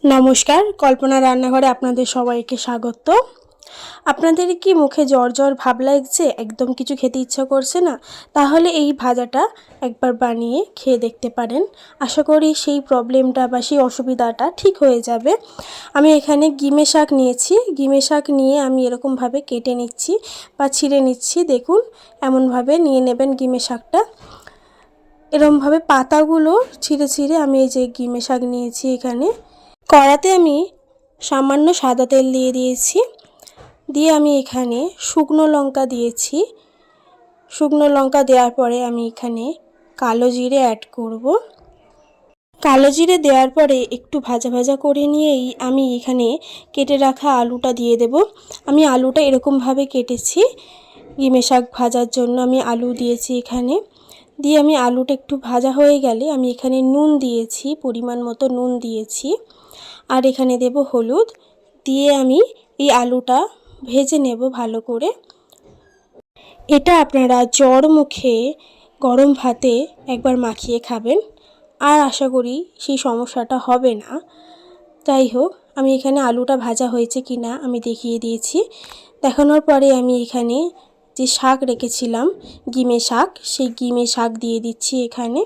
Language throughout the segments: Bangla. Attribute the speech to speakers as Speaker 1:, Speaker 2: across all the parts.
Speaker 1: নমস্কার, কল্পনা রান্নাঘরে আপনাদের সবাইকে স্বাগত। আপনাদের কি মুখে জ্বর ভাব লাগছে, একদম কিছু খেতে ইচ্ছা করছে না? তাহলে এই ভাজাটা একবার বানিয়ে খেয়ে দেখতে পারেন। আশা করি সেই প্রবলেমটা বা সেই অসুবিধাটা ঠিক হয়ে যাবে। আমি এখানে গিমে শাক নিয়েছি। গিমে শাক নিয়ে আমি এরকমভাবে কেটে নিচ্ছি বা ছিঁড়ে নিচ্ছি। দেখুন, এমনভাবে নিয়ে নেবেন গিমে শাকটা। এরকমভাবে পাতাগুলো ছিঁড়ে ছিঁড়ে আমি এই যে গিমে শাক নিয়েছি এখানে। কড়াতে আমি সামান্য সাদা তেল দিয়ে দিয়েছি। দিয়ে আমি এখানে শুকনো লঙ্কা দিয়েছি। শুকনো লঙ্কা দেওয়ার পরে আমি এখানে কালো জিরে অ্যাড করব। কালো জিরে দেওয়ার পরে একটু ভাজা ভাজা করে নিয়েই আমি এখানে কেটে রাখা আলুটা দিয়ে দেব। আমি আলুটা এরকমভাবে কেটেছি। গিমে শাক ভাজার জন্য আমি আলু দিয়েছি এখানে। দিয়ে আমি আলুটা একটু ভাজা হয়ে গেলে আমি এখানে নুন দিয়েছি, পরিমাণ মতো নুন দিয়েছি। আর এখানে দেব হলুদ। দিয়ে আমি এই আলুটা ভেজে নেব ভালো করে। এটা আপনারা জ্বর মুখে গরম ভাতে একবার মাখিয়ে খাবেন, আর আশা করি সেই সমস্যাটা হবে না। যাই হোক, আমি এখানে আলুটা ভাজা হয়েছে কি না আমি দেখিয়ে দিয়েছি। দেখানোর পরে আমি এখানে যে শাক রেখেছিলাম গিমে শাক, সেই গিমে শাক দিয়ে দিচ্ছি এখানে।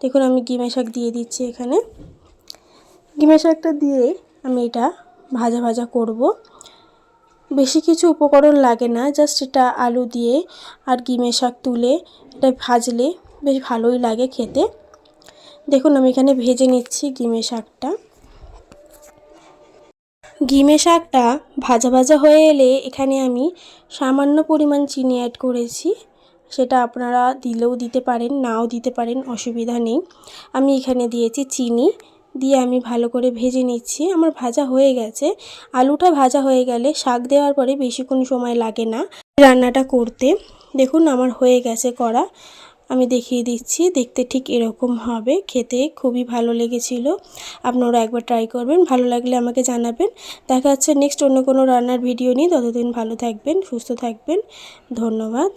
Speaker 1: দেখুন, আমি গিমে শাক দিয়ে দিচ্ছি এখানে। গিমে শাকটা দিয়ে আমি এটা ভাজা ভাজা করব। বেশি কিছু উপকরণ লাগে না, জাস্ট এটা আলু দিয়ে আর গিমে শাক তুলে এটা ভাজলে বেশ ভালোই লাগে খেতে। দেখুন, আমি এখানে ভেজে নিচ্ছি গিমে শাকটা। গিমে শাকটা ভাজা ভাজা হয়ে এলে এখানে আমি সামান্য পরিমাণ চিনি অ্যাড করেছি। সেটা আপনারা দিলেও দিতে পারেন, নাও দিতে পারেন, অসুবিধা নেই। আমি এখানে দিয়েছি চিনি। দিয়ে আমি ভালো করে ভেজে নিচ্ছি। আমার ভাজা হয়ে গেছে। আলুটা ভাজা হয়ে গেলে শাক দেওয়ার পরে বেশিক্ষণ সময় লাগে না রান্নাটা করতে। দেখুন, আমার হয়ে গেছে করা। আমি দেখিয়ে দিচ্ছি, দেখতে ঠিক এরকম হবে। খেতে খুবই ভালো লেগেছিল। আপনারা একবার ট্রাই করবেন, ভালো লাগলে আমাকে জানাবেন। দেখা যাচ্ছে নেক্সট অন্য কোনো রান্নার ভিডিও নিয়ে। ততদিন ভালো থাকবেন, সুস্থ থাকবেন। ধন্যবাদ।